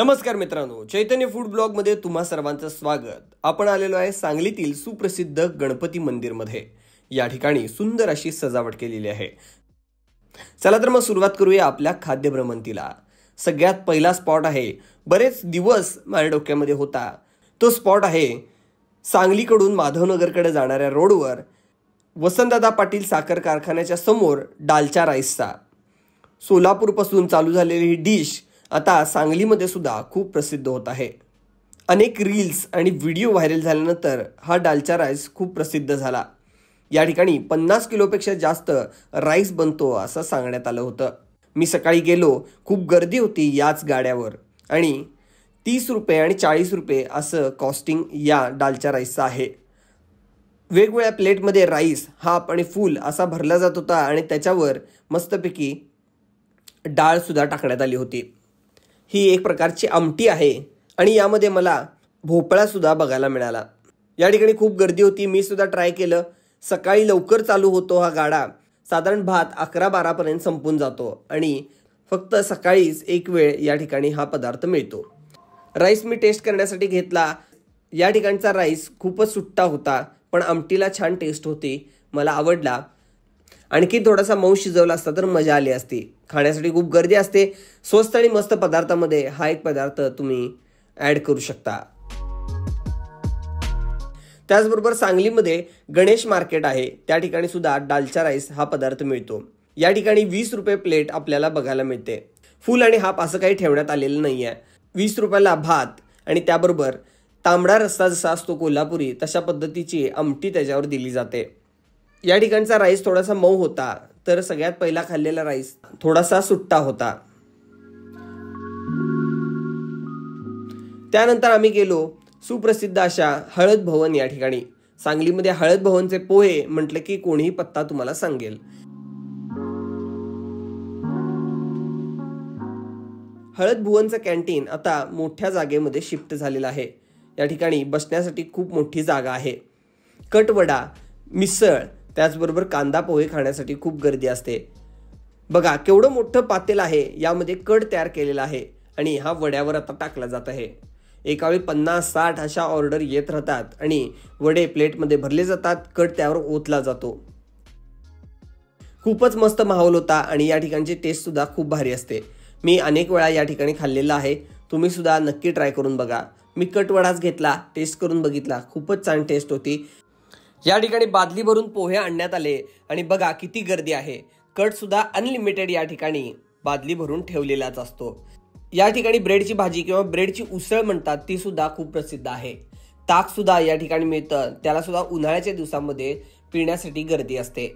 नमस्कार मित्रांनो, चैतन्य food blog मध्ये तुम्हा सर्वांचं स्वागत। आपण आलेलो आहे सांगलीतील सुप्रसिद्ध गणपती मंदिर मध्ये। या ठिकाणी सुंदर अशी सजावट केलेली आहे। चला तर मग सुरुवात करूया आपल्या खाद्य भ्रमंतीला। सगळ्यात पहिला स्पॉट आहे, बरेच दिवस माझ्या डोक्यामध्ये होता, तो स्पॉट आहे सांगलीकडून माधवनगरकडे जाणाऱ्या रोडवर वसंतदादा पाटील साखर कारखान्याच्या समोर डालचा राईसचा। सोलापूरपासून चालू झालेली ही डिश आता सांगलीमध्ये सुद्धा खूप प्रसिद्ध होत आहे। अनेक रील्स आणि व्हिडिओ व्हायरल झाल्यानंतर हा डालचा राईस खूप प्रसिद्ध झाला। या ठिकाणी 50 किलोपेक्षा जास्त राईस बनतो असं सांगण्यात आलं होतं। मी सकाळी गेलो, खूप गर्दी होती याच गाड्यावर आणि 30 रुपये आणि 40 रुपये असं कॉस्टिंग या डालचा राईसचं आहे। वेगवेगळ्या प्लेटमध्ये राईस हाफ आणि फुल असा भरला जात होता आणि त्याच्यावर मस्तपैकी डाळ सुद्धा टाकण्यात आली होती। ही एक प्रकारची आमटी आहे आणि यामध्ये मला भोपळा सुद्धा बघायला मिळाला। या ठिकाणी खूप गर्दी होती, मी सुद्धा ट्राय केलं। सकाळी लवकर चालू होतो हा गाडा, साधारण भात 11-12 पर्यंत संपून जातो आणि फक्त सकाळीच एक वेळ या ठिकाणी हा पदार्थ मिळतो। राईस मी टेस्ट करण्यासाठी घेतला। या ठिकाणचा राईस खूपच सुट्टा होता, पण आमटीला छान टेस्ट होती, मला आवडला। आणखी थोडासा मऊ शिजवला असता तर मजा आली असती। खाण्यासाठी खूप गर्दी असते। स्वस्त आणि मस्त पदार्थामध्ये हा एक पदार्थ तुम्ही ॲड करू शकता। त्याचबरोबर सांगलीमध्ये गणेश मार्केट आहे, त्या ठिकाणी सुद्धा डालचा राईस हा पदार्थ मिळतो। या ठिकाणी 20 रुपये प्लेट आपल्याला बघायला मिळते। फुल आणि हाफ असं काही ठेवण्यात आलेलं नाही आहे। 20 रुपयाला भात आणि त्याबरोबर तांबडा रस्सा जसा असतो कोल्हापुरी तशा पद्धतीची आमटी त्याच्यावर दिली जाते। या ठिकाणचा राईस थोडासा मऊ होता, तर सगळ्यात पहिला खाल्लेला राईस थोडासा सुट्टा होता। त्यानंतर आम्ही गेलो सुप्रसिद्ध अशा हळद भवन या ठिकाणी। सांगलीमध्ये हळद भवनचे पोहे म्हटले की कोणीही पत्ता तुम्हाला सांगेल। हळद भुवनचं कॅन्टीन आता मोठ्या जागेमध्ये शिफ्ट झालेलं आहे। या ठिकाणी बसण्यासाठी खूप मोठी जागा आहे। कटवडा, मिसळ, त्याचबरोबर कांदा पोहे खाण्यासाठी खूप गर्दी असते। बघा केवढं मोठं पातेल आहे, यामध्ये कट तयार केलेला आहे आणि हा वड्यावर आता टाकला जात आहे। एकावेळी 50-60 अशा ऑर्डर येत राहतात आणि वडे प्लेटमध्ये भरले जातात, कट त्यावर ओतला जातो। खूपच मस्त माहोल होता आणि या ठिकाणची टेस्ट सुद्धा खूप भारी असते। मी अनेक वेळा या ठिकाणी खाल्लेला आहे, तुम्ही सुद्धा नक्की ट्राय करून बघा। मी कटवडाच घेतला, टेस्ट करून बघितला, खूपच छान टेस्ट होती। या ठिकाणी बादली भरून पोहे आणण्यात आले आणि बघा किती गर्दी आहे। कट सुद्धा अनलिमिटेड या ठिकाणी बादली भरून ठेवलेलाच असतो। या ठिकाणी ब्रेडची भाजी किंवा ब्रेडची उसळ म्हणतात, ती सुद्धा खूप प्रसिद्ध आहे। ताक सुद्धा या ठिकाणी मिळतं, त्याला सुद्धा उन्हाळ्याच्या दिवसामध्ये पिण्यासाठी गर्दी असते।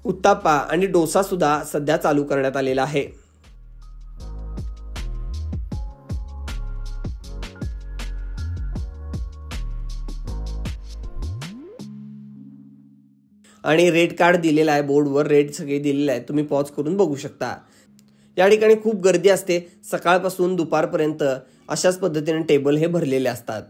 उत्तापा आणि डोसा सुद्धा सध्या चालू करण्यात आलेला आहे। आणि रेट कार्ड दिलेला आहे, बोर्डवर रेट सगळे दिलेले आहे, तुम्ही पॉज करून बघू शकता। या ठिकाणी खूप गर्दी असते, सकाळपासून दुपारपर्यंत अशाच पद्धतीने टेबल हे भरलेले असतात।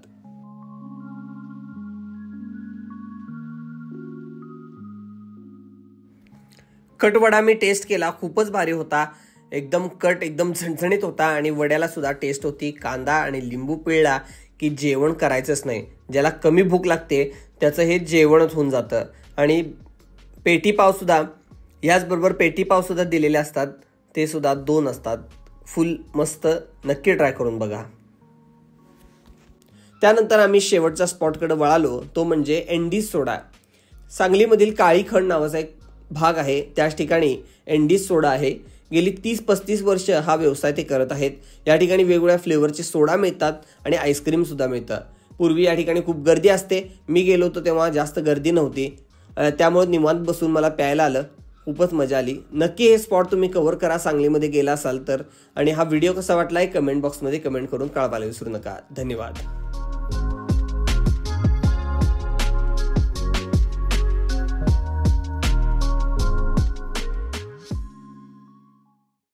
कटवडा मी टेस्ट केला, खूपच भारी होता। एकदम कट एकदम झणझणीत होता आणि वड्याला सुद्धा टेस्ट होती। कांदा आणि लिंबू पिळला की जेवण करायचंच नाही। ज्याला कमी भूक लागते त्याचं हे जेवणच होऊन जातं। आणि पेटी पाव सुद्धा याचबरोबर पेटी पाव सुद्धा दिलेले असतात, ते सुद्धा 2 असतात। फुल मस्त, नक्की ट्राय करून बघा। त्यानंतर आम्ही शेवटच्या स्पॉटकडे वळालो, तो म्हणजे एंडीज सोडा। सांगलीमधील काळीखंड नावाचा एक भाग आहे, त्याच ठिकाणी एंडीज सोडा आहे। गेली 30-35 वर्ष हा व्यवसाय ते करत आहेत। या ठिकाणी वेगवेगळ्या फ्लेवरचे सोडा मिळतात आणि आईस्क्रीम सुद्धा मिळतं। पूर्वी या ठिकाणी खूप गर्दी असते, मी गेलो होतो तेव्हा जास्त गर्दी नव्हती, त्यामुळे निवांत बसून मला प्यायला आलं, खूपच मजा आली। नक्की हे स्पॉट तुम्ही कव्हर करा सांगलीमध्ये गेला असाल तर। आणि हा व्हिडिओ कसा वाटला कमेंट बॉक्समध्ये कमेंट करून कळवायला विसरू नका। धन्यवाद।